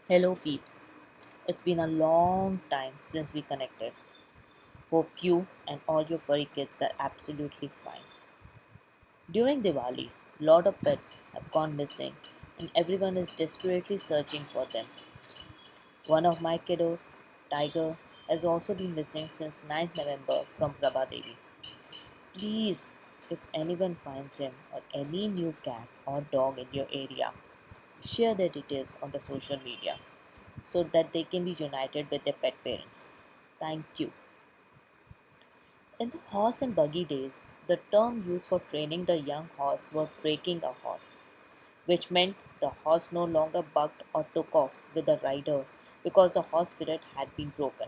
Hello, peeps. It's been a long time since we connected. Hope you and all your furry kids are absolutely fine. During Diwali, a lot of pets have gone missing and everyone is desperately searching for them. One of my kiddos, Tiger, has also been missing since 9th November from Prabha Devi. Please, if anyone finds him or any new cat or dog in your area, share their details on the social media so that they can be united with their pet parents. Thank you. In the horse and buggy days, the term used for training the young horse was breaking a horse, which meant the horse no longer bucked or took off with the rider because the horse spirit had been broken.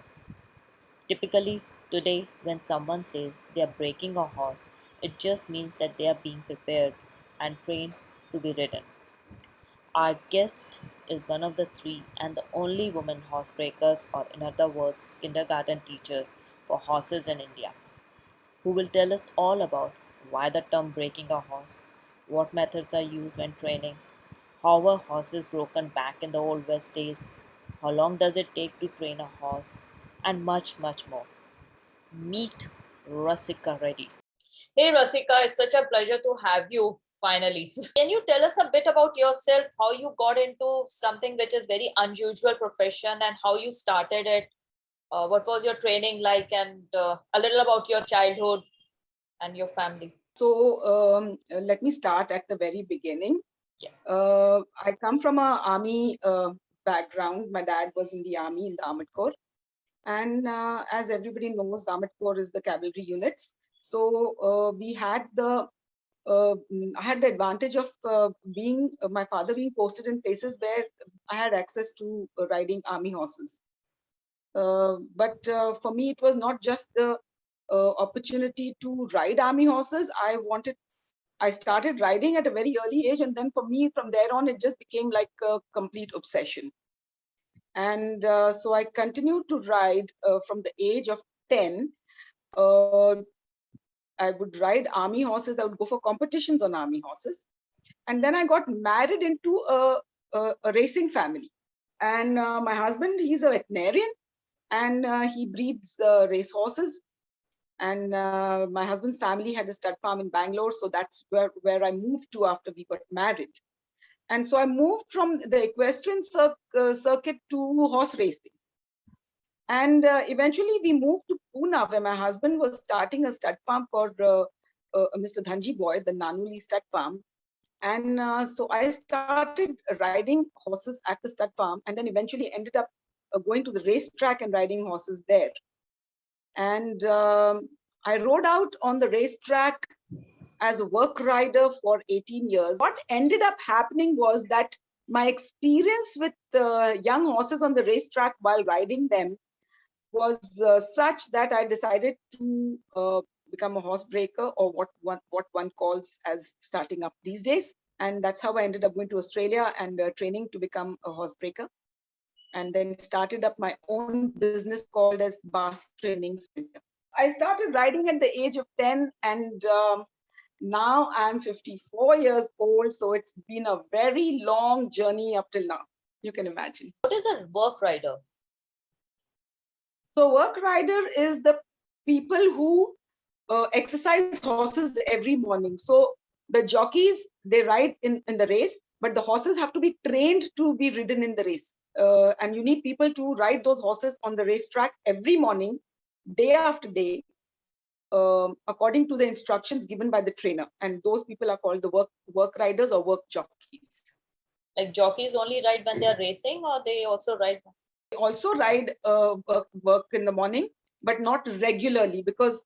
Typically, today, when someone says they are breaking a horse, it just means that they are being prepared and trained to be ridden. Our guest is one of the three and the only woman horsebreakers, or in other words, kindergarten teacher for horses in India, who will tell us all about why the term breaking a horse, what methods are used when training, how were horses broken back in the old West days, how long does it take to train a horse, and much, much more. Meet Rasika Reddy. Hey Rasika, it's such a pleasure to have you finally. Can you tell us a bit about yourself, how you got into something which is very unusual profession and how you started it? What was your training like, and a little about your childhood and your family? Let me start at the very beginning. Yeah. I come from a army background. My dad was in the army in the Armored Corps, and as everybody knows, the Armored Corps is the cavalry units. We had I had the advantage of being my father being posted in places where I had access to riding army horses. But for me, it was not just the opportunity to ride army horses. I started riding at a very early age, and then for me, from there on, it just became like a complete obsession. And so I continued to ride from the age of 10. Uh, I would ride army horses. I would go for competitions on army horses. And then I got married into a racing family. And my husband, he's a veterinarian, and he breeds race horses. And my husband's family had a stud farm in Bangalore, so that's where I moved to after we got married. And so I moved from the equestrian circuit to horse racing. And eventually we moved to Pune, where my husband was starting a stud farm for Mr. Dhanji Boy, the Nanuli stud farm. And so I started riding horses at the stud farm, and then eventually ended up going to the racetrack and riding horses there. And I rode out on the racetrack as a work rider for 18 years. What ended up happening was that my experience with young horses on the racetrack while riding them was such that I decided to become a horse breaker, or what one calls as starting up these days. And that's how I ended up going to Australia and training to become a horse breaker. And then started up my own business called as Bas Training Center. I started riding at the age of 10, and now I'm 54 years old. So it's been a very long journey up till now. You can imagine. What is a work rider? So work rider is the people who exercise horses every morning. So the jockeys, they ride in the race, but the horses have to be trained to be ridden in the race. And you need people to ride those horses on the racetrack every morning, day after day, according to the instructions given by the trainer. And those people are called the work riders or work jockeys. Like jockeys only ride when they are racing, or they also ride? They also ride work in the morning, but not regularly, because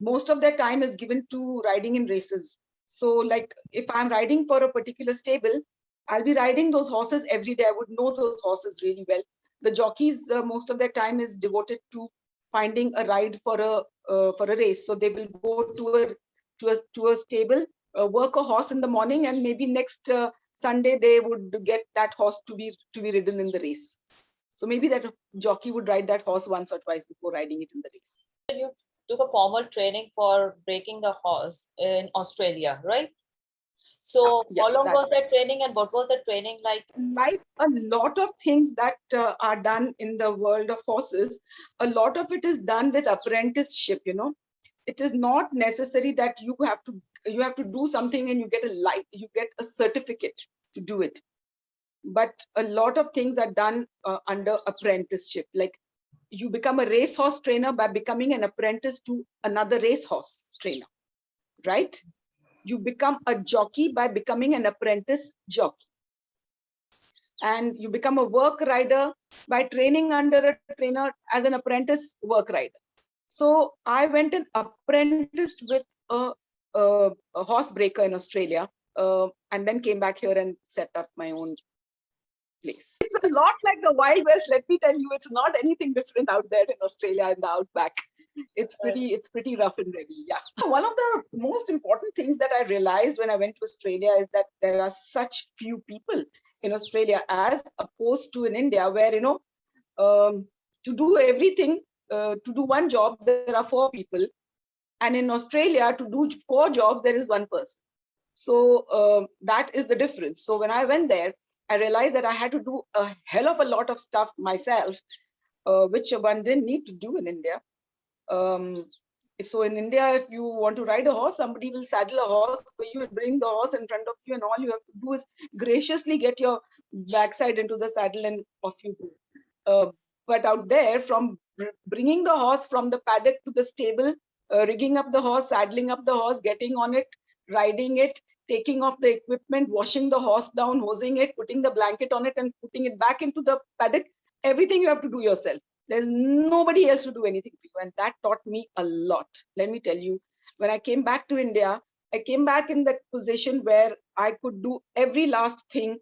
most of their time is given to riding in races. So like if I'm riding for a particular stable, I'll be riding those horses every day. I would know those horses really well. The jockeys, most of their time is devoted to finding a ride for a race. So they will go to a stable, work a horse in the morning, and maybe next Sunday they would get that horse to be ridden in the race. So maybe that jockey would ride that horse once or twice before riding it in the race. You took a formal training for breaking the horse in Australia, right? So Yeah, how long was that's right. that training and what was the training like? Like a lot of things that are done in the world of horses, a lot of it is done with apprenticeship. It is not necessary that you have to do something and you get a certificate to do it. But a lot of things are done under apprenticeship. Like you become a racehorse trainer by becoming an apprentice to another racehorse trainer, right? You become a jockey by becoming an apprentice jockey, and you become a work rider by training under a trainer as an apprentice work rider. So I went and apprenticed with a horse breaker in Australia, and then came back here and set up my own place. It's a lot like the Wild West. Let me tell you, it's not anything different out there in Australia in the outback. It's pretty rough and ready. Yeah. One of the most important things that I realized when I went to Australia is that there are such few people in Australia as opposed to in India, where to do everything, to do one job, there are four people, and in Australia, to do four jobs, there is one person. So that is the difference. So when I went there, I realized that I had to do a hell of a lot of stuff myself, which one didn't need to do in India. So in India, if you want to ride a horse, somebody will saddle a horse for you and bring the horse in front of you, and all you have to do is graciously get your backside into the saddle and off you go. But out there, from bringing the horse from the paddock to the stable, rigging up the horse, saddling up the horse, getting on it, riding it, taking off the equipment, washing the horse down, hosing it, putting the blanket on it, and putting it back into the paddock, everything you have to do yourself. There's nobody else to do anything for you. And that taught me a lot. Let me tell you, when I came back to India, I came back in that position where I could do every last thing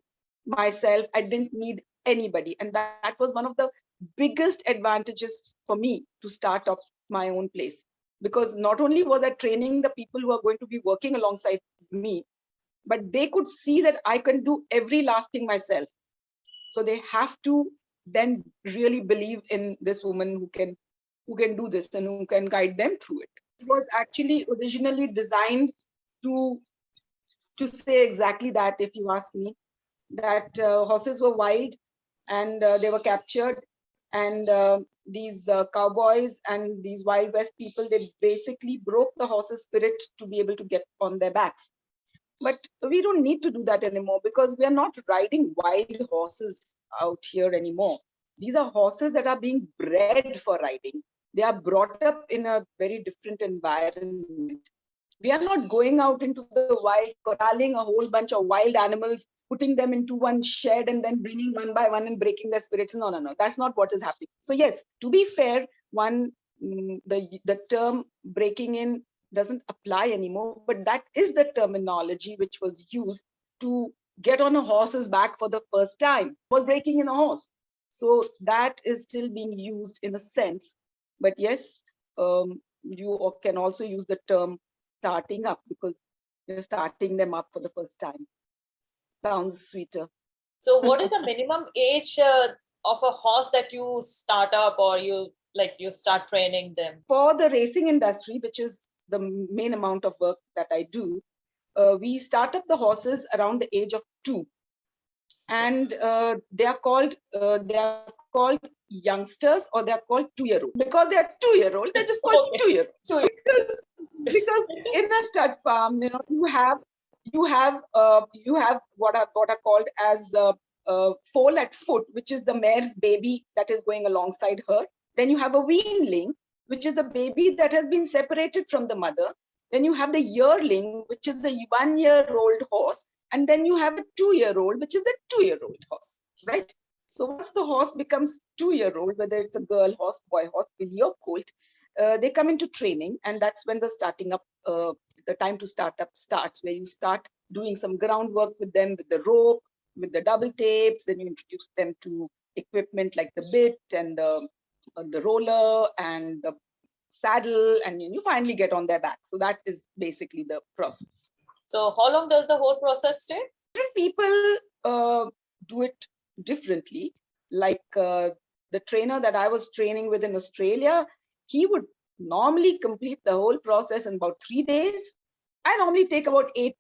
myself. I didn't need anybody. And that was one of the biggest advantages for me to start up my own place. Because not only was I training the people who are going to be working alongside me, but they could see that I can do every last thing myself. So they have to then really believe in this woman who can do this and who can guide them through it. It was actually originally designed to say exactly that, if you ask me, that horses were wild and they were captured, and these cowboys and these Wild West people, they basically broke the horse's spirit to be able to get on their backs. But we don't need to do that anymore, because we are not riding wild horses out here anymore. These are horses that are being bred for riding. They are brought up in a very different environment. We are not going out into the wild, corralling a whole bunch of wild animals, putting them into one shed and then bringing one by one and breaking their spirits. No, no, no. That's not what is happening. So yes, to be fair, the term breaking in doesn't apply anymore, but that is the terminology which was used to get on a horse's back for the first time, was breaking in a horse. So that is still being used in a sense. But yes, you can also use the term starting up, because you're starting them up for the first time. Sounds sweeter. So what is the minimum age of a horse that you start up, or you start training them? For the racing industry, which is the main amount of work that I do, we start up the horses around the age of 2, and they are called youngsters, or they are called 2-year-old. Because they are 2-year-old, they're just called 2-year-olds. Because in a stud farm, you have what are called as foal at foot, which is the mare's baby that is going alongside her. Then you have a weanling, which is a baby that has been separated from the mother. Then you have the yearling, which is a 1-year-old horse. And then you have a 2-year-old, which is the 2-year-old horse, right? So once the horse becomes 2-year-old, whether it's a girl horse, boy horse, filly or colt, they come into training, and that's when the starting up, the time to start up starts, where you start doing some groundwork with them, with the rope, with the double tapes. Then you introduce them to equipment like the bit and the roller and the saddle, and you finally get on their back. So that is basically the process. So how long does the whole process take? Different people do it differently. Like the trainer that I was training with in Australia, he would normally complete the whole process in about 3 days. I normally take about eight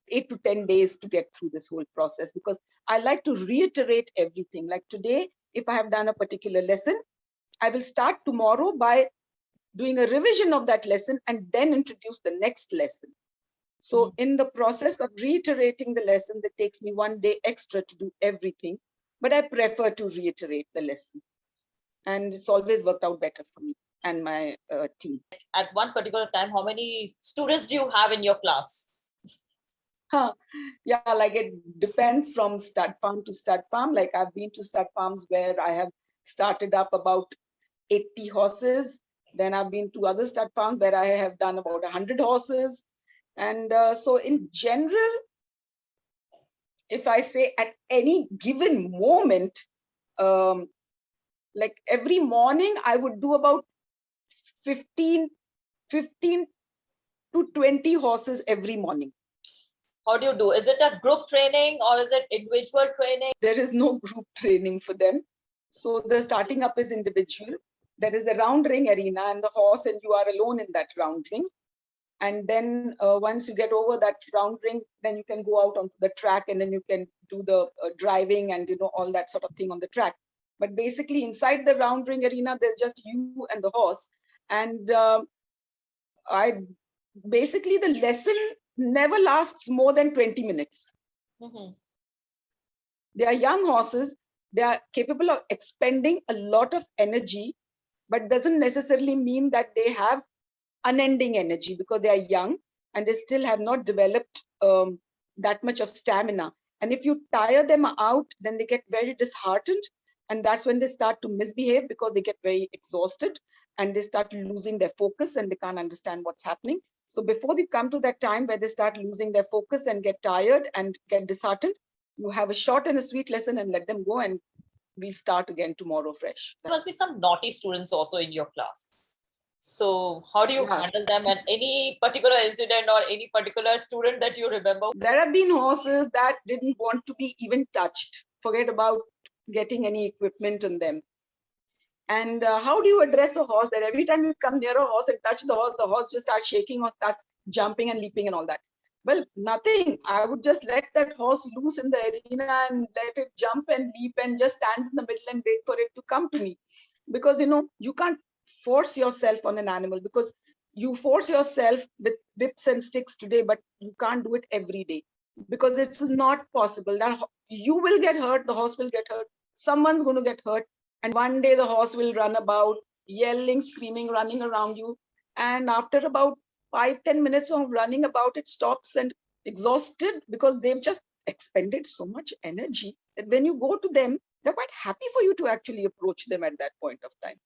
8 to 10 days to get through this whole process, because I like to reiterate everything. Like today, if I have done a particular lesson, I will start tomorrow by doing a revision of that lesson and then introduce the next lesson. So in the process of reiterating the lesson, that takes me 1 day extra to do everything, but I prefer to reiterate the lesson. And it's always worked out better for me and my team. At one particular time, how many students do you have in your class? Yeah, like it depends from stud farm to stud farm. Like I've been to stud farms where I have started up about 80 horses. Then I've been to other stud farms where I have done about 100 horses. And so in general, if I say at any given moment, like every morning, I would do about 15 to 20 horses every morning. How do you do? Is it a group training or is it individual training? There is no group training for them. So the starting up is individual. There is a round ring arena and the horse, and you are alone in that round ring. And then once you get over that round ring, then you can go out onto the track, and then you can do the driving and all that sort of thing on the track. But basically inside the round ring arena, there's just you and the horse. And basically the lesson never lasts more than 20 minutes. They are young horses. They are capable of expending a lot of energy, but doesn't necessarily mean that they have unending energy, because they are young and they still have not developed that much of stamina. And if you tire them out, then they get very disheartened. And that's when they start to misbehave, because they get very exhausted and they start losing their focus and they can't understand what's happening. So before they come to that time where they start losing their focus and get tired and get disheartened, you have a short and a sweet lesson and let them go, and we'll start again tomorrow fresh. There must be some naughty students also in your class. So how do you handle them, and any particular incident or any particular student that you remember? There have been horses that didn't want to be even touched. Forget about getting any equipment on them. And how do you address a horse that every time you come near a horse and touch the horse just starts shaking or starts jumping and leaping and all that? Well, nothing. I would just let that horse loose in the arena and let it jump and leap and just stand in the middle and wait for it to come to me. Because, you can't force yourself on an animal, because you force yourself with whips and sticks today, but you can't do it every day, because it's not possible. That you will get hurt, the horse will get hurt, someone's going to get hurt. And one day the horse will run about, yelling, screaming, running around you. And after about 5-10 minutes of running about, it stops and exhausted, because they've just expended so much energy that when you go to them, they're quite happy for you to actually approach them at that point of time,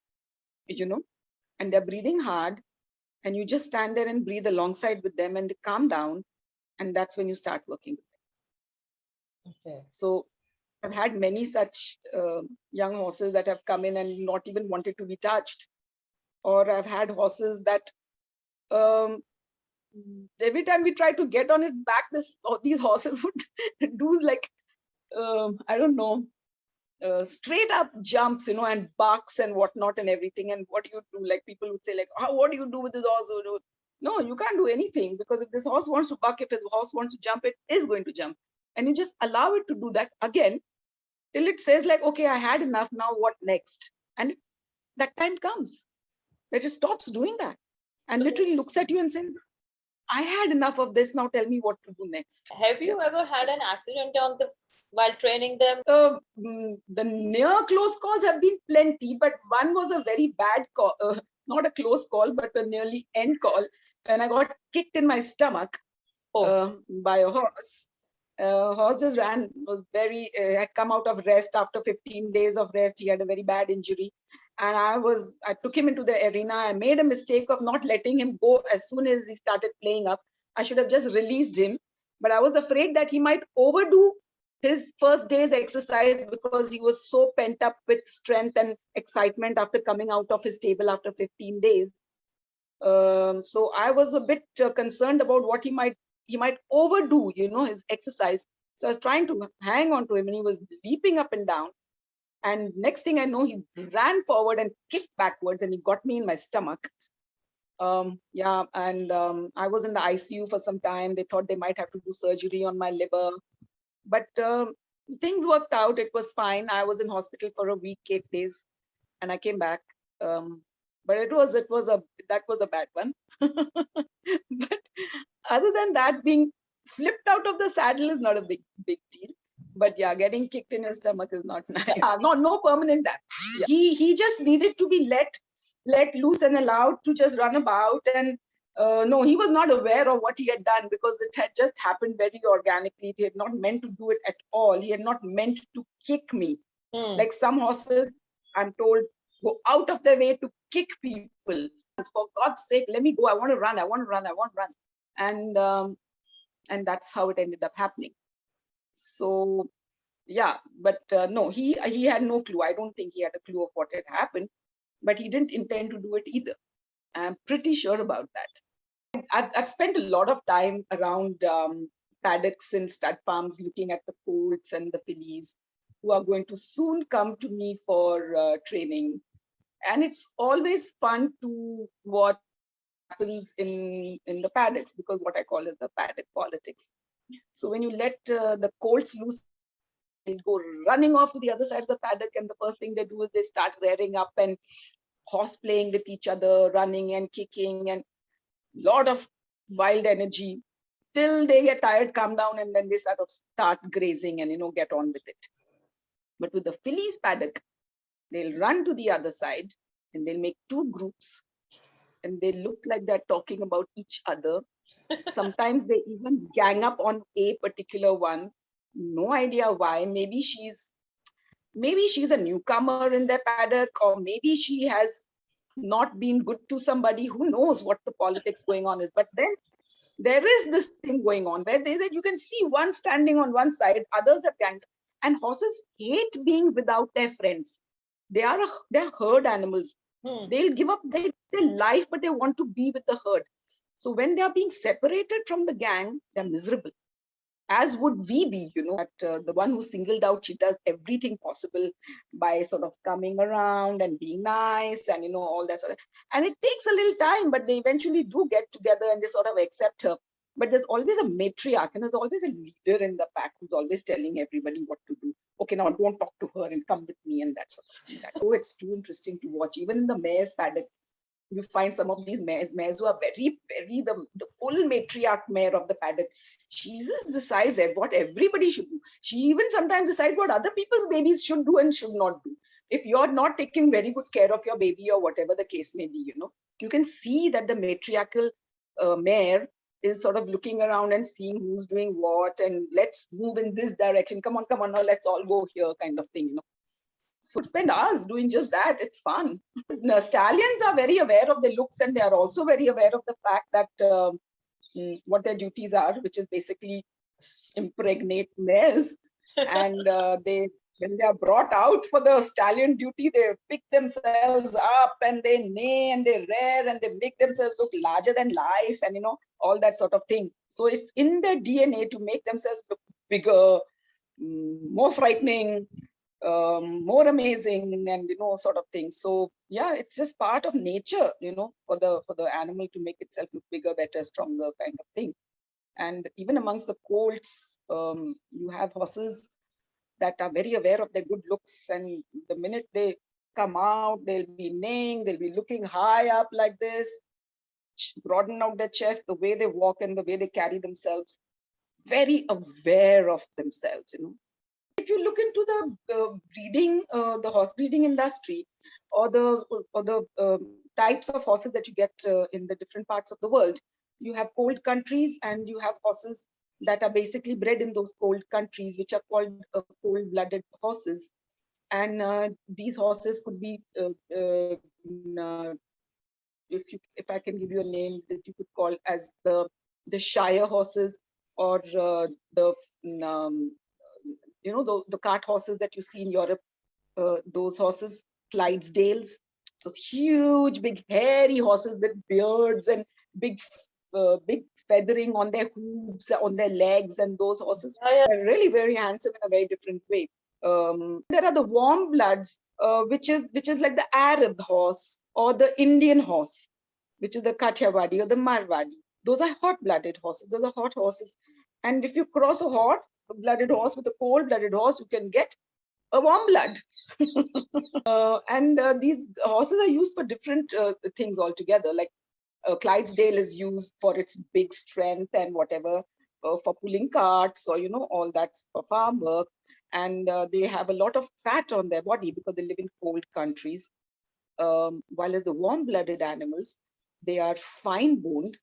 and they're breathing hard, and you just stand there and breathe alongside with them, and they calm down. And that's when you start working with them. Okay. So I've had many such young horses that have come in and not even wanted to be touched. Or I've had horses that every time we try to get on its back, these horses would do like, I don't know, straight up jumps, and bucks and whatnot and everything. And what do you do? Like people would say, like, what do you do with this horse? No, you can't do anything, because if this horse wants to buck, if the horse wants to jump, it is going to jump. And you just allow it to do that again till it says like, okay, I had enough, now what next? And that time comes that it stops doing that and literally looks at you and says, I had enough of this, now tell me what to do next. Have you ever had an accident while training them? The near close calls have been plenty, but one was a very bad call, not a close call, but a nearly end call, when I got kicked in my stomach by a horse. Horse just ran, had come out of rest after 15 days of rest. He had a very bad injury. And I took him into the arena. I made a mistake of not letting him go as soon as he started playing up. I should have just released him, but I was afraid that he might overdo his first day's exercise, because he was so pent up with strength and excitement after coming out of his stable after 15 days. So I was a bit concerned about what he might overdo, his exercise. So I was trying to hang on to him, and he was leaping up and down. And next thing I know, he ran forward and kicked backwards, and he got me in my stomach. Yeah, and I was in the ICU for some time. They thought they might have to do surgery on my liver, but things worked out. It was fine. I was in hospital for a week, 8 days, and I came back. But that was a bad one. But other than that, being flipped out of the saddle is not a big deal. But yeah, getting kicked in your stomach is not nice. Yeah, no permanent damage. Yeah. He just needed to be let loose and allowed to just run about. And no, he was not aware of what he had done, because it had just happened very organically. He had not meant to do it at all. He had not meant to kick me. Like some horses, I'm told, go out of their way to kick people. For God's sake, let me go. I want to run. I want to run. I want to run. And that's how it ended up happening. So yeah, but no, he had no clue. I don't think he had a clue of what had happened, but he didn't intend to do it either. I'm pretty sure about that. I've spent a lot of time around paddocks and stud farms, looking at the colts and the fillies who are going to soon come to me for training. And it's always fun to watch happens in the paddocks, because what I call is the paddock politics. So when you let the colts loose, they go running off to the other side of the paddock, and the first thing they do is they start rearing up and horse playing with each other, running and kicking, and lot of wild energy till they get tired, calm down, and then they start grazing and get on with it. But with the fillies paddock, they'll run to the other side and they'll make two groups, and they look like they're talking about each other. Sometimes they even gang up on a particular one. No idea why. Maybe she's a newcomer in their paddock, or maybe she has not been good to somebody. Who knows what the politics going on is? But then there is this thing going on where you can see one standing on one side, others are ganged. And horses hate being without their friends. They're herd animals. They'll give up their life, but they want to be with the herd. So when they are being separated from the gang, they're miserable, as would we be. That the one who singled out, she does everything possible by sort of coming around and being nice and all that sort of. And it takes a little time, but they eventually do get together and they sort of accept her. But there's always a matriarch, and there's always a leader in the pack who's always telling everybody what to do. Okay, now don't talk to her and come with me, and that sort of thing. Oh, it's too interesting to watch. Even in the mare's paddock, you find some of these mares who are very the full matriarch mare of the paddock. She just decides what everybody should do. She even sometimes decides what other people's babies should do and should not do. If you're not taking very good care of your baby, or whatever the case may be, you can see that the matriarchal mare is sort of looking around and seeing who's doing what, and let's move in this direction. Come on, now let's all go here, kind of thing. So spend hours doing just that. It's fun. Stallions are very aware of their looks, and they are also very aware of the fact that what their duties are, which is basically impregnate mares. And when they are brought out for the stallion duty, they pick themselves up and they neigh and they rear and they make themselves look larger than life, and all that sort of thing. So it's in their DNA to make themselves look bigger, more frightening, more amazing, and sort of thing. So yeah, it's just part of nature, for the animal to make itself look bigger, better, stronger, kind of thing. And even amongst the colts, you have horses that are very aware of their good looks, and the minute they come out, they'll be neighing, they'll be looking high up like this, broaden out their chest, the way they walk and the way they carry themselves, very aware of themselves. If you look into the breeding, the horse breeding industry, or the types of horses that you get in the different parts of the world, you have cold countries and you have horses that are basically bred in those cold countries, which are called cold-blooded horses. And these horses could be, if I can give you a name that you could call as the Shire horses, or the the cart horses that you see in Europe, those horses, Clydesdales, those huge, big, hairy horses with beards and big feathering on their hooves, on their legs, and those horses are really very handsome in a very different way. There are the warm bloods, which is like the Arab horse or the Indian horse. which is the Kathiawadi or the Marwadi. Those are hot-blooded horses. Those are hot horses. And if you cross a hot-blooded horse with a cold-blooded horse, you can get a warm blood. These horses are used for different things altogether. Like Clydesdale is used for its big strength and whatever, for pulling carts or, all that for farm work. And they have a lot of fat on their body because they live in cold countries. While as the warm-blooded animals, they are fine-boned.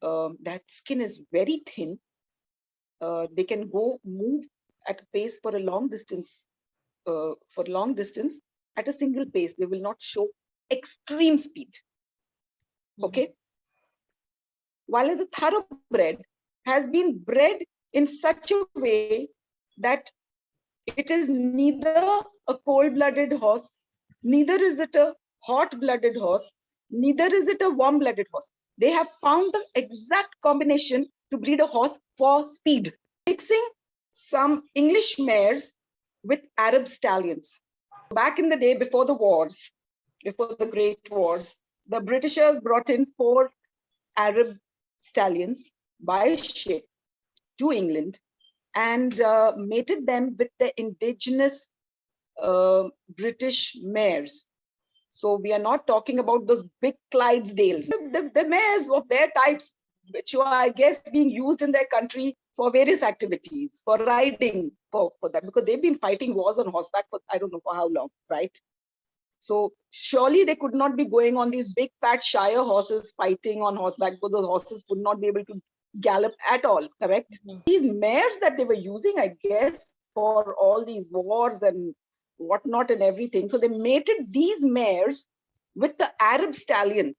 That skin is very thin. They can move at a pace for a long distance, at a single pace. They will not show extreme speed. Okay. While as a thoroughbred has been bred in such a way that it is neither a cold-blooded horse, neither is it a hot-blooded horse, neither is it a warm-blooded horse. They have found the exact combination to breed a horse for speed. Mixing some English mares with Arab stallions. Back in the day, before the wars, before the Great Wars, the Britishers brought in 4 Arab stallions by ship to England and mated them with the indigenous British mares. So we are not talking about those big Clydesdales. The mares of their types, which are, I guess, being used in their country for various activities, for riding, for that, because they've been fighting wars on horseback for I don't know for how long, right? So surely they could not be going on these big fat Shire horses fighting on horseback, because those horses would not be able to gallop at all, correct? These mares that they were using, I guess, for all these wars and whatnot and everything. So they mated these mares with the Arab stallion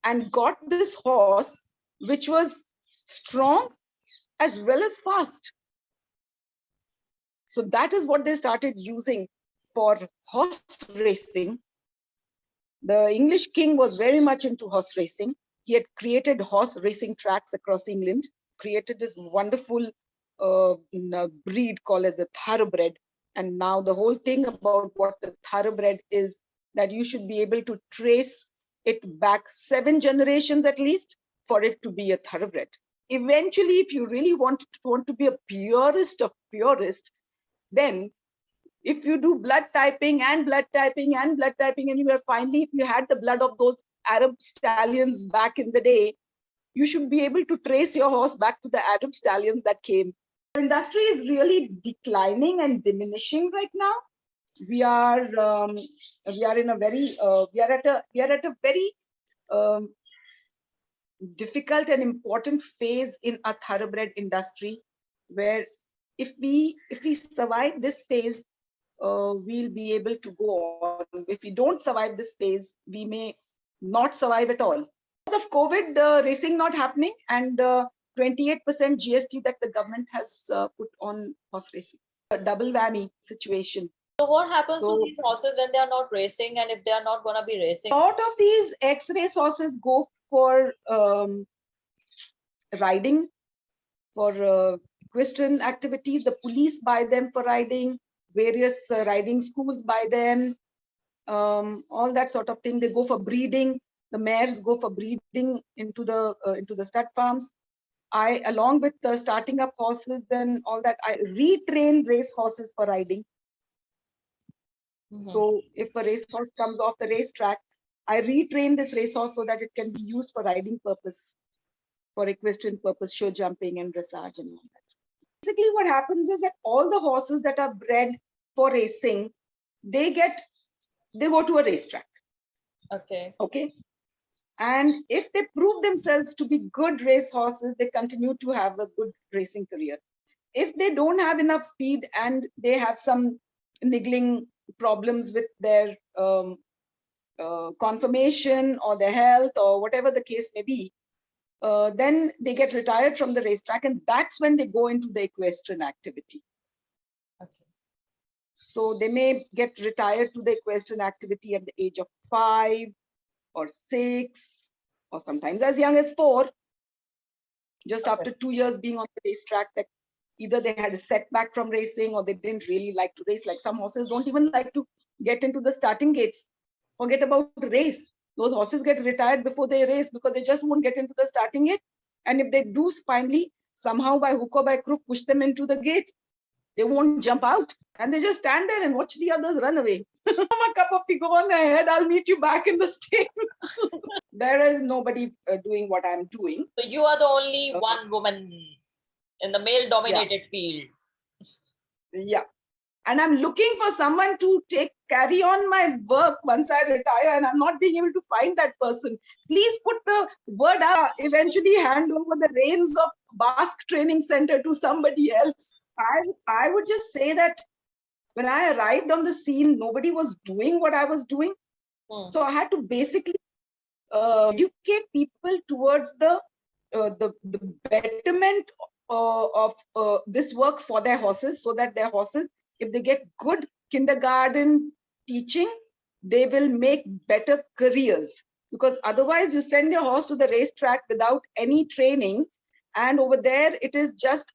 and got this horse, which was strong as well as fast. So that is what they started using for horse racing. The English king was very much into horse racing. He had created horse racing tracks across England, created this wonderful breed called as the thoroughbred. And now the whole thing about what the thoroughbred is, that you should be able to trace it back 7 generations at least for it to be a thoroughbred. Eventually, if you really want to be a purist of purist, then if you do blood typing and blood typing and blood typing, and you have finally, if you had the blood of those Arab stallions back in the day, you should be able to trace your horse back to the Arab stallions that came. The industry is really declining and diminishing right now. We are in a very we are at a very difficult and important phase in a thoroughbred industry, where if we survive this phase, we'll be able to go on. If we don't survive this phase, we may not survive at all. Because of COVID, racing not happening, and 28% GST that the government has put on horse racing. A double whammy situation. So what happens to these horses when they are not racing, and if they are not going to be racing? A lot of these ex-race horses go for riding, for equestrian activities. The police buy them for riding, various riding schools buy them, all that sort of thing. They go for breeding. The mares go for breeding into the stud farms. I, along with starting up horses and all that, I retrain race horses for riding. So if a race horse comes off the racetrack, I retrain this race horse so that it can be used for riding purpose, for equestrian purpose, show jumping and dressage and all that. Basically, what happens is that all the horses that are bred for racing, they go to a racetrack. Okay. And if they prove themselves to be good race horses, they continue to have a good racing career. If they don't have enough speed and they have some niggling problems with their conformation or their health or whatever the case may be, then they get retired from the racetrack, and that's when they go into the equestrian activity. So they may get retired to the equestrian activity at the age of 5 or 6, or sometimes as young as 4, just after 2 years being on the racetrack, that either they had a setback from racing or they didn't really like to race. Like some horses don't even like to get into the starting gates. Forget about the race. Those horses get retired before they race because they just won't get into the starting gate. And if they do finally somehow by hook or by crook push them into the gate, they won't jump out, and they just stand there and watch the others run away. A cup of tea, go on ahead. I'll meet you back in the stable. There is nobody doing what I'm doing. So you are the only one woman in the male-dominated field. Yeah. And I'm looking for someone to carry on my work once I retire, and I'm not being able to find that person. Please put the word out. Eventually hand over the reins of Basque Training Center to somebody else. I would just say that when I arrived on the scene, nobody was doing what I was doing. So I had to basically educate people towards the betterment of this work for their horses, so that their horses, if they get good kindergarten teaching, they will make better careers. Because otherwise you send your horse to the racetrack without any training, and over there it is just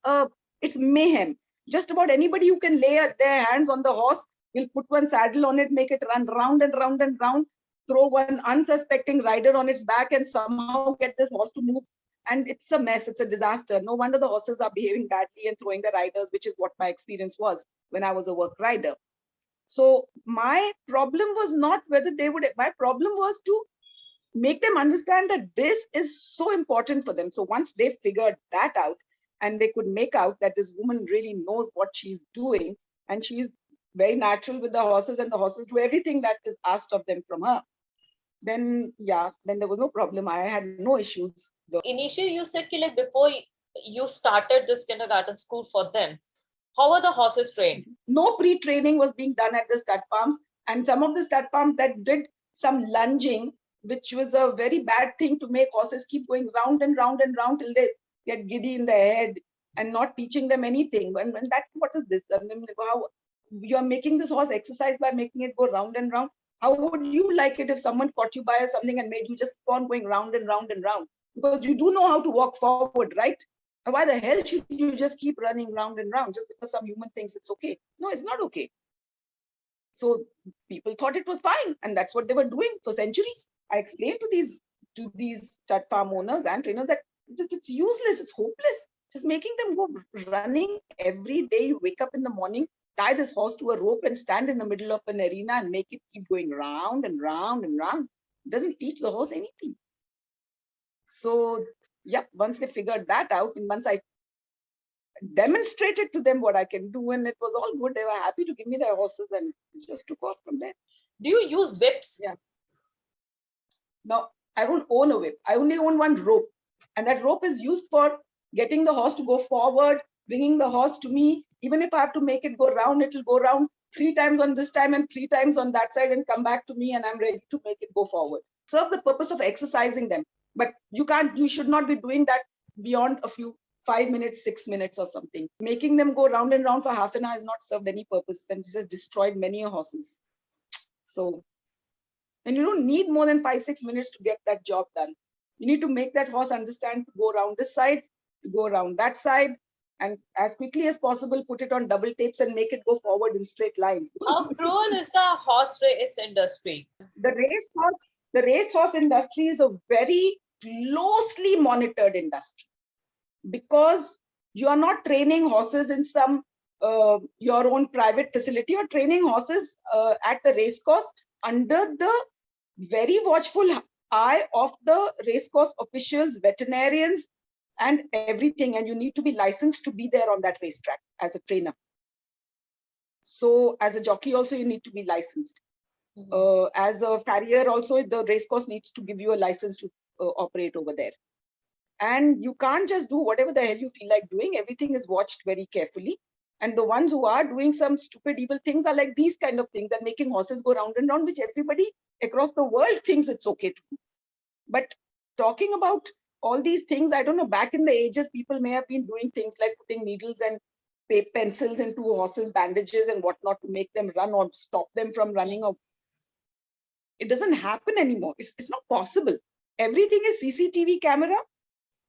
it's mayhem. Just about anybody who can lay their hands on the horse will put one saddle on it, make it run round and round and round, throw one unsuspecting rider on its back, and somehow get this horse to move. And it's a mess, it's a disaster. No wonder the horses are behaving badly and throwing the riders, which is what my experience was when I was a work rider. So my problem was not whether they would, my problem was to make them understand that this is so important for them. So once they figured that out, and they could make out that this woman really knows what she's doing, and she's very natural with the horses, and the horses do everything that is asked of them from her, then there was no problem. I had no issues. Initially, you said like before you started this kindergarten school for them, how were the horses trained? No pre-training was being done at the stud farms, and some of the stud farms that did some lunging, which was a very bad thing to make horses keep going round and round and round till they get giddy in the head, and not teaching them anything. And that, what is this? How you are making this horse exercise by making it go round and round? How would you like it if someone caught you by something and made you just keep on going round and round and round? Because you do know how to walk forward, right? Why the hell should you just keep running round and round just because some human thinks it's okay? No, it's not okay. So people thought it was fine, and that's what they were doing for centuries. I explained to these stud farm owners and trainers that it's useless, it's hopeless. Just making them go running every day. You wake up in the morning, tie this horse to a rope and stand in the middle of an arena and make it keep going round and round and round. It doesn't teach the horse anything. So yeah, once they figured that out, and once I demonstrated to them what I can do, and it was all good, they were happy to give me their horses, and just took off from there. Do you use whips? Yeah. No, I don't own a whip. I only own one rope, and that rope is used for getting the horse to go forward, bringing the horse to me. Even if I have to make it go round, it will go round 3 times on this time and 3 times on that side and come back to me, and I'm ready to make it go forward. Serve the purpose of exercising them. But you should not be doing that beyond a few 5 minutes, 6 minutes or something. Making them go round and round for half an hour has not served any purpose, and just destroyed many horses. So, and you don't need more than 5-6 minutes to get that job done. You need to make that horse understand to go around this side, to go around that side, and as quickly as possible, put it on double tapes and make it go forward in straight lines. How cruel is the horse race industry? The racehorse industry is a very closely monitored industry, because you are not training horses in some your own private facility. You're training horses at the racecourse under the very watchful eye of the racecourse officials, veterinarians, and everything. And you need to be licensed to be there on that racetrack as a trainer. So as a jockey also, you need to be licensed. As a farrier also, the racecourse needs to give you a license to operate over there. And you can't just do whatever the hell you feel like doing. Everything is watched very carefully. And the ones who are doing some stupid, evil things are like these kind of things, that making horses go round and round, which everybody across the world thinks it's okay to do. But talking about all these things, I don't know, back in the ages, people may have been doing things like putting needles and pencils into horses, bandages and whatnot to make them run or stop them from running. Or it doesn't happen anymore. It's not possible. Everything is CCTV camera.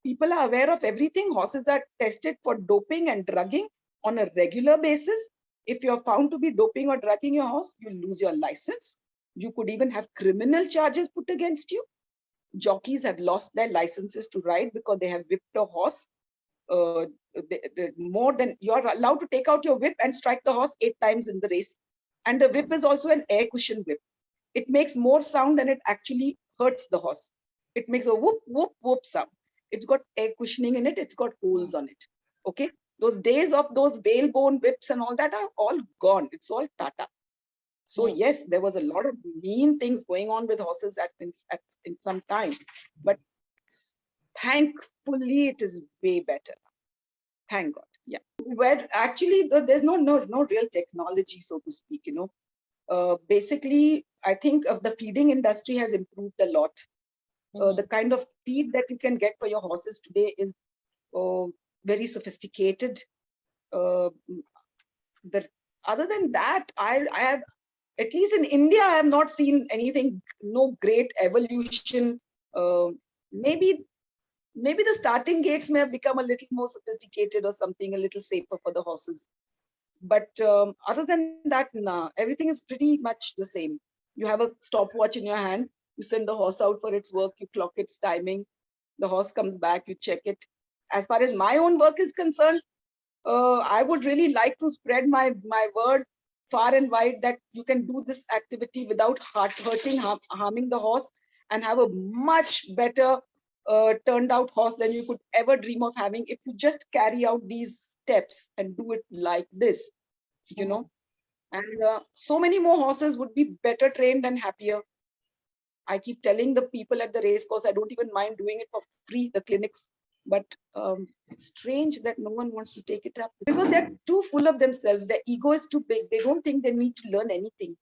People are aware of everything. Horses are tested for doping and drugging on a regular basis. If you're found to be doping or drugging your horse, you lose your license. You could even have criminal charges put against you. Jockeys have lost their licenses to ride because they have whipped a horse. More than you're allowed to take out your whip and strike the horse 8 times in the race. And the whip is also an air cushion whip. It makes more sound than it actually hurts the horse. It makes a whoop, whoop, whoop sound. It's got air cushioning in it. It's got holes on it. Okay. Those days of those whalebone whips and all that are all gone. It's all Tata. So yes, there was a lot of mean things going on with horses in some time, but thankfully it is way better. Thank God. Yeah. Where actually there's no real technology, so to speak. Basically, I think of the feeding industry has improved a lot. The kind of feed that you can get for your horses today is very sophisticated. Other than that, I have, at least in India, I have not seen anything, no great evolution. Maybe the starting gates may have become a little more sophisticated or something, a little safer for the horses. But other than that, nah, everything is pretty much the same. You have a stopwatch in your hand, you send the horse out for its work, you clock its timing, the horse comes back, you check it. As far as my own work is concerned, I would really like to spread my word far and wide that you can do this activity without harming the horse, and have a much better turned out horse than you could ever dream of having if you just carry out these steps and do it like this, and so many more horses would be better trained and happier. I keep telling the people at the race course, I don't even mind doing it for free, the clinics, but it's strange that no one wants to take it up because they're too full of themselves. Their ego is too big. They don't think they need to learn anything.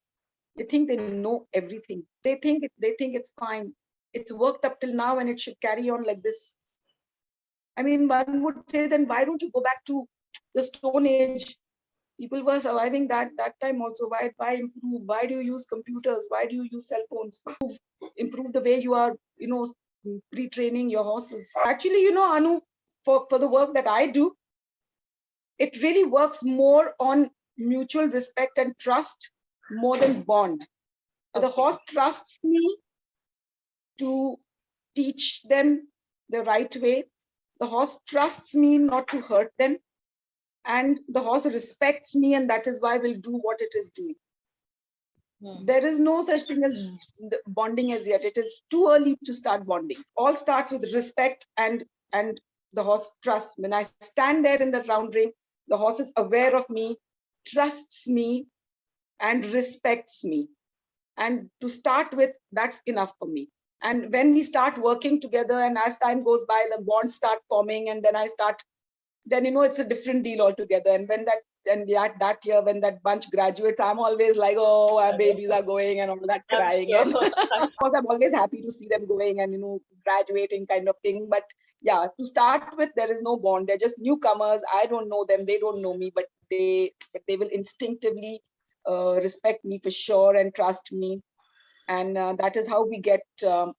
They think they know everything. They think it's fine. It's worked up till now and it should carry on like this. I mean, one would say, then why don't you go back to the Stone Age? People were surviving that time also. Why improve? Why do you use computers? Why do you use cell phones? Improve the way you are, pre-training your horses. Actually, Anu, for the work that I do, it really works more on mutual respect and trust more than bond. Okay. The horse trusts me to teach them the right way. The horse trusts me not to hurt them. And the horse respects me, and that is why we'll do what it is doing. There is no such thing as bonding as yet. It is too early to start bonding. All starts with respect and the horse trust. When I stand there in the round ring, the horse is aware of me, trusts me, and respects me. And to start with, that's enough for me. And when we start working together, and as time goes by, the bonds start forming, and then it's a different deal altogether. And when that year, when that bunch graduates, I'm always like, oh, our babies are going and all that, crying. And of course, I'm always happy to see them going and, graduating kind of thing. But yeah, to start with, there is no bond. They're just newcomers. I don't know them. They don't know me, but they will instinctively respect me for sure and trust me. And that is how we get the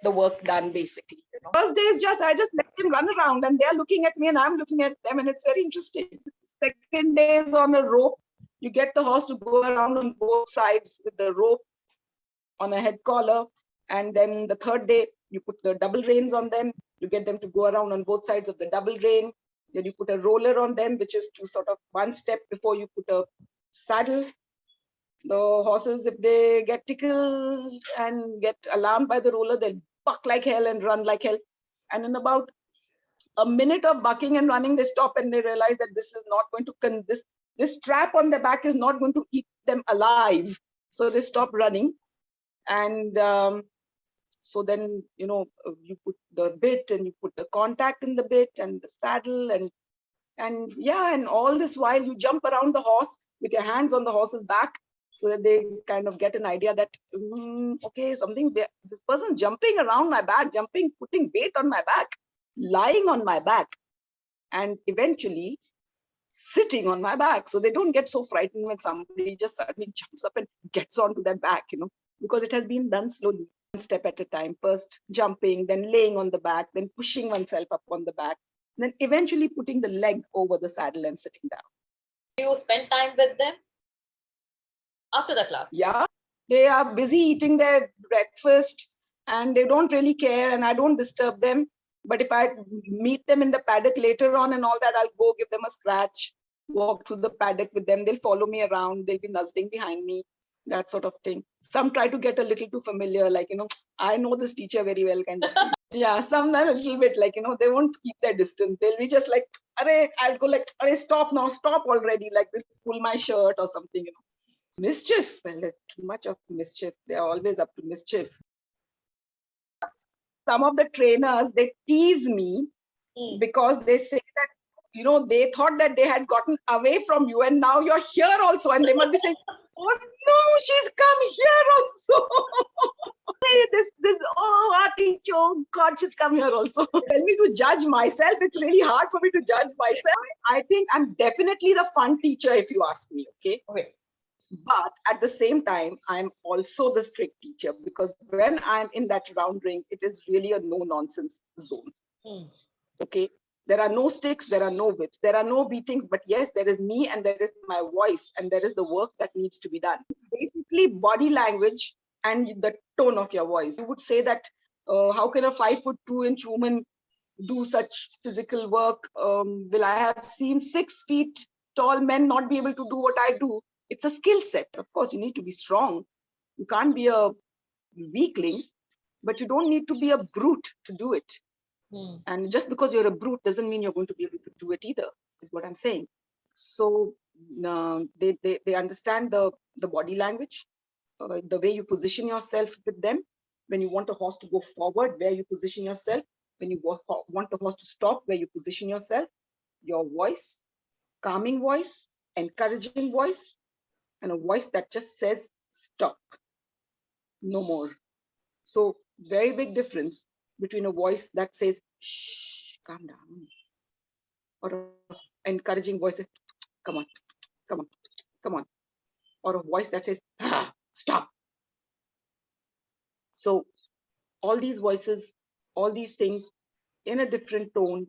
work done, basically. First day is I just let them run around, and they're looking at me and I'm looking at them, and it's very interesting. Second day is on a rope. You get the horse to go around on both sides with the rope on a head collar. And then the third day, you put the double reins on them. You get them to go around on both sides of the double rein. Then you put a roller on them, which is to sort of one step before you put a saddle. The horses, if they get tickled and get alarmed by the roller, they'll buck like hell and run like hell. And in about a minute of bucking and running, they stop and they realize that this is not going to, this strap on their back is not going to keep them alive. So they stop running. And so then, you put the bit and you put the contact in the bit and the saddle and all this while you jump around the horse with your hands on the horse's back, so that they kind of get an idea that, okay, this person jumping around my back, putting weight on my back, lying on my back, and eventually sitting on my back. So they don't get so frightened when somebody just suddenly jumps up and gets onto their back, because it has been done slowly, one step at a time. First jumping, then laying on the back, then pushing oneself up on the back, then eventually putting the leg over the saddle and sitting down. Do you spend time with them after the class? Yeah, They are busy eating their breakfast and they don't really care, and I don't disturb them. But if I meet them in the paddock later on and all that, I'll go give them a scratch, walk through the paddock with them. They'll follow me around. They'll be nuzzling behind me, that sort of thing. Some try to get a little too familiar, like, I know this teacher very well, kind of thing. Yeah, some are a little bit like, they won't keep their distance. They'll be just like, Arey, I'll go like, Arey, stop now, stop already. Like, they'll pull my shirt or something. Mischief, well, there's too much of mischief. They're always up to mischief. Some of the trainers, they tease me because they say that, they thought that they had gotten away from you and now you're here also. And they must be saying, oh no, she's come here also. Our teacher, oh God, she's come here also. Tell me to judge myself. It's really hard for me to judge myself. I think I'm definitely the fun teacher, if you ask me, okay? Okay. But at the same time, I'm also the strict teacher, because when I'm in that round ring, it is really a no nonsense zone. Okay. There are no sticks, there are no whips, there are no beatings, but yes, there is me and there is my voice and there is the work that needs to be done. Basically, body language and the tone of your voice. You would say that how can a 5'2" woman do such physical work? Will I have seen 6 feet tall men not be able to do what I do? It's a skill set. Of course, you need to be strong. You can't be a weakling, but you don't need to be a brute to do it. And just because you're a brute doesn't mean you're going to be able to do it either, is what I'm saying. So they understand the body language, the way you position yourself with them. When you want a horse to go forward, where you position yourself. When you want the horse to stop, where you position yourself. Your voice, calming voice, encouraging voice, and a voice that just says, stop, no more. So very big difference between a voice that says, shh, calm down, or an encouraging voice, come on, come on, come on, or a voice that says, stop. So all these voices, all these things in a different tone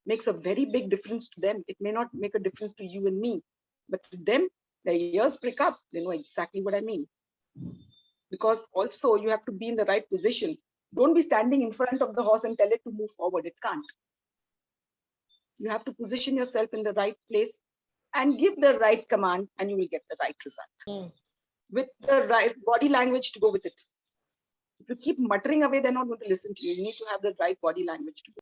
makes a very big difference to them. It may not make a difference to you and me, but to them, their ears prick up. They know exactly what I mean. Because also you have to be in the right position. Don't be standing in front of the horse and tell it to move forward. It can't. You have to position yourself in the right place and give the right command, and you will get the right result. With the right body language to go with it. If you keep muttering away, they're not going to listen to you. You need to have the right body language to go.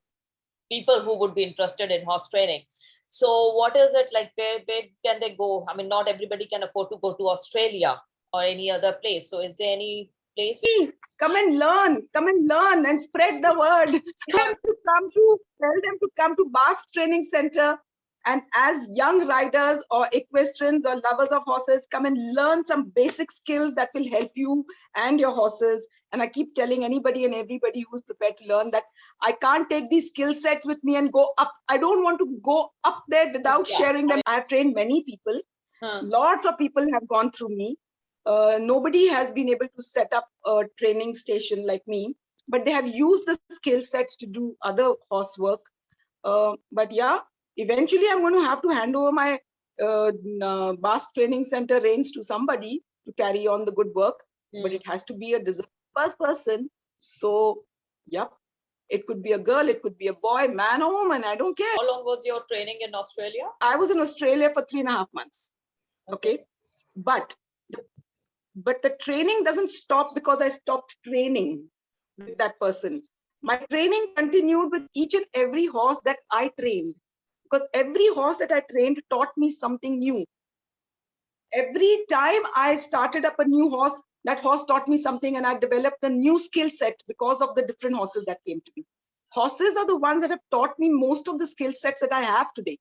People who would be interested in horse training. So what is it like? Where can they go? I mean, not everybody can afford to go to Australia or any other place. So is there any place? Come and learn and spread the word. Tell them to come to Basque Training Center. And as young riders or equestrians or lovers of horses, come and learn some basic skills that will help you and your horses. And I keep telling anybody and everybody who's prepared to learn that I can't take these skill sets with me and go up. I don't want to go up there without sharing them. I've trained many people. Lots of people have gone through me. Nobody has been able to set up a training station like me, but they have used the skill sets to do other horse work. But yeah, eventually I'm going to have to hand over my Basque Training Center reins to somebody to carry on the good work, but it has to be a deserving person. So, yep, it could be a girl, it could be a boy, man or woman, I don't care. How long was your training in Australia? I was in Australia for 3.5 months. Okay. But the training doesn't stop because I stopped training with that person. My training continued with each and every horse that I trained, because every horse that I trained taught me something new. Every time I started up a new horse, that horse taught me something, and I developed a new skill set because of the different horses that came to me. Horses are the ones that have taught me most of the skill sets that I have today.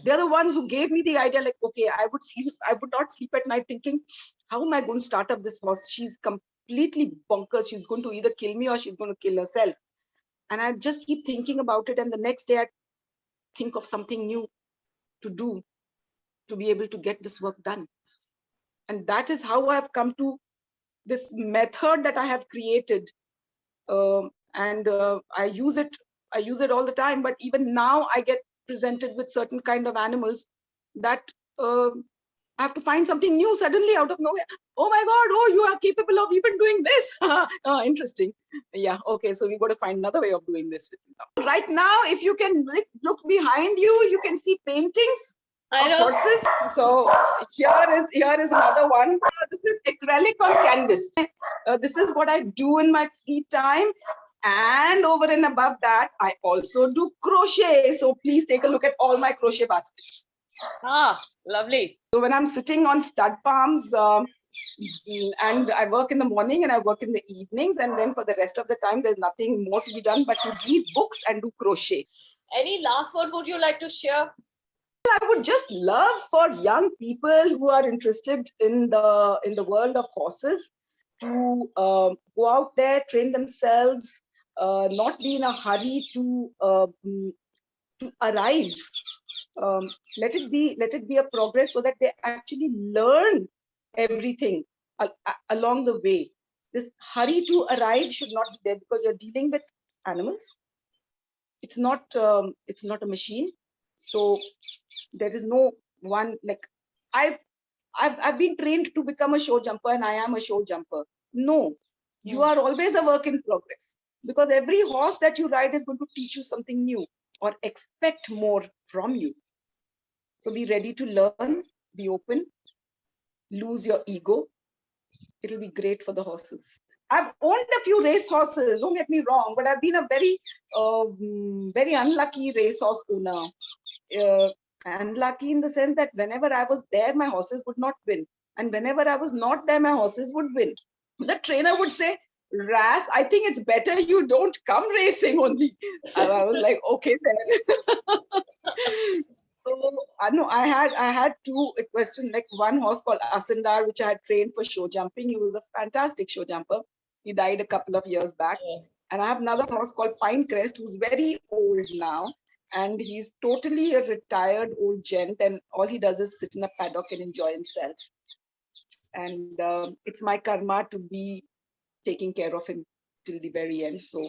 They're the ones who gave me the idea, like, okay, I would not sleep at night thinking, how am I going to start up this horse? She's completely bonkers. She's going to either kill me or she's going to kill herself. And I just keep thinking about it. And the next day I think of something new to do to be able to get this work done. And that is how I've come to this method that I have created. I use it all the time. But even now I get presented with certain kind of animals that I have to find something new suddenly out of nowhere. Oh my God, oh, you are capable of even doing this. Interesting. Yeah, okay, so we got to find another way of doing this with you now. Right now, if you can look behind you, you can see paintings I of know. horses. So here is another one. This is acrylic on canvas. This is what I do in my free time. And over and above that, I also do crochet. So please take a look at all my crochet baskets. Ah, lovely. So when I'm sitting on stud palms, and I work in the morning and I work in the evenings, and then for the rest of the time, there's nothing more to be done but to read books and do crochet. Any last word would you like to share? I would just love for young people who are interested in the world of horses to go out there, train themselves, not be in a hurry to arrive. Let it be a progress so that they actually learn everything along the way. This hurry to arrive should not be there, because you're dealing with animals. It's not a machine. So there is no one, like, I've been trained to become a show jumper and I am a show jumper. No, you are always a work in progress, because every horse that you ride is going to teach you something new or expect more from you. So be ready to learn, be open, lose your ego. It'll be great for the horses. I've owned a few race horses, don't get me wrong, but I've been a very unlucky racehorse owner. Unlucky in the sense that whenever I was there, my horses would not win. And whenever I was not there, my horses would win. The trainer would say, Ras, I think it's better you don't come racing only. And I was like, okay then. So I know I had two equestrian, like one horse called Asandar, which I had trained for show jumping. He was a fantastic show jumper. He died a couple of years back. And I have another horse called Pinecrest, who's very old now. And he's totally a retired old gent, and all he does is sit in a paddock and enjoy himself. And it's my karma to be taking care of him till the very end. So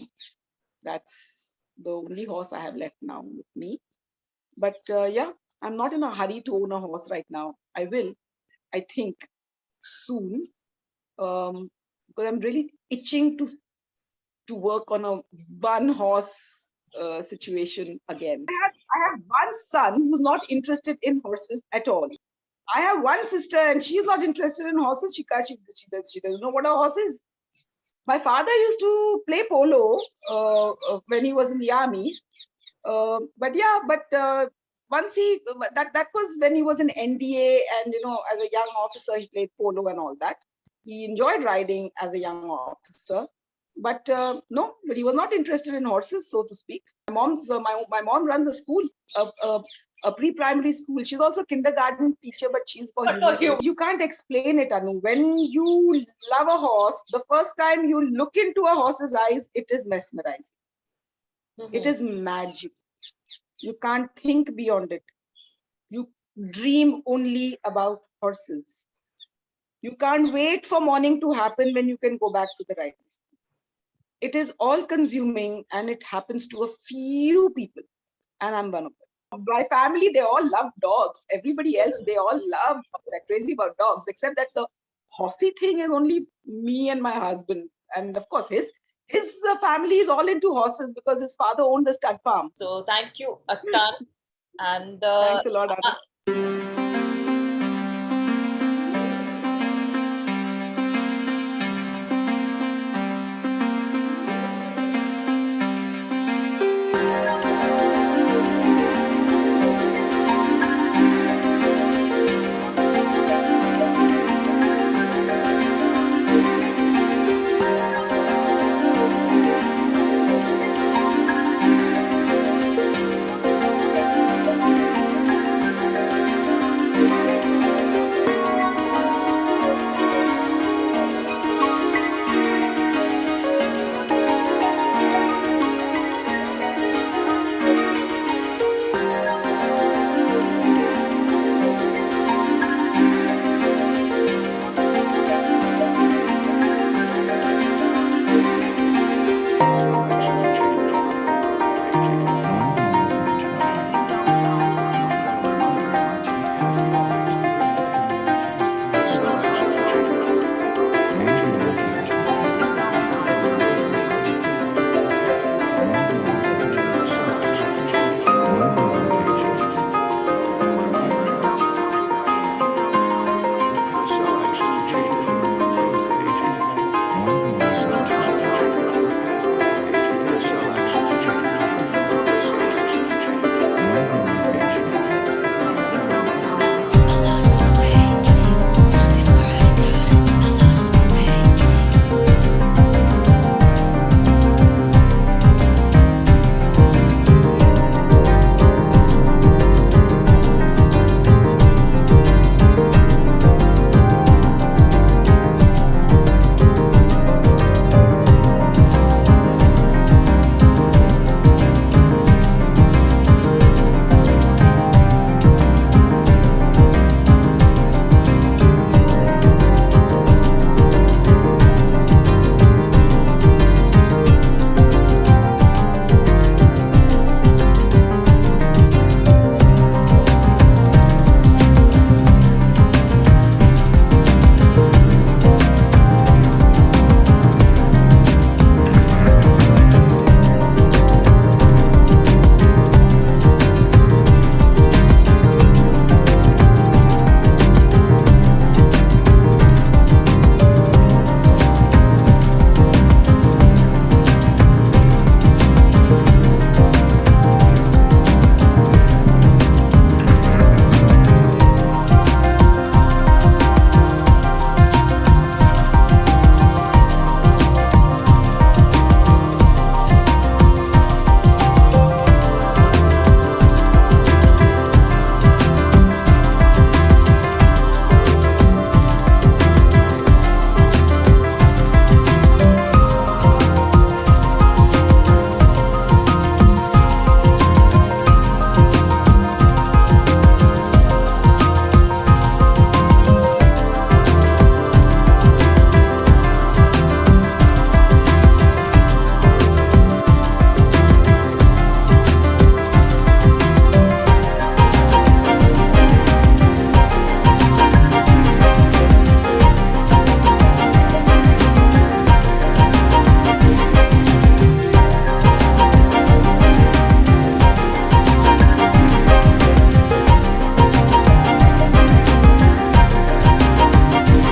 that's the only horse I have left now with me. But yeah, I'm not in a hurry to own a horse right now. I will, I think, soon, because I'm really itching to work on a one horse situation again. I have one son who's not interested in horses at all. I have one sister and she's not interested in horses. She doesn't know what a horse is. My father used to play polo when he was in the army. But once that was when he was in NDA, and as a young officer he played polo and all that. He enjoyed riding as a young officer, but no, but he was not interested in horses, so to speak. My mom runs a school, a pre-primary school. She's also a kindergarten teacher, but she's for humans. You can't explain it, Anu. When you love a horse, the first time you look into a horse's eyes, it is mesmerizing. It is magic. You can't think beyond it. You dream only about horses. You can't wait for morning to happen when you can go back to the riding school. It is all consuming, and it happens to a few people, and I'm one of them. My family, they all love dogs. Everybody else, they all love, they're crazy about dogs, except that the horsey thing is only me and my husband. And of course, his family is all into horses because his father owned the stud farm. So thank you a ton. And thanks a lot, Anna.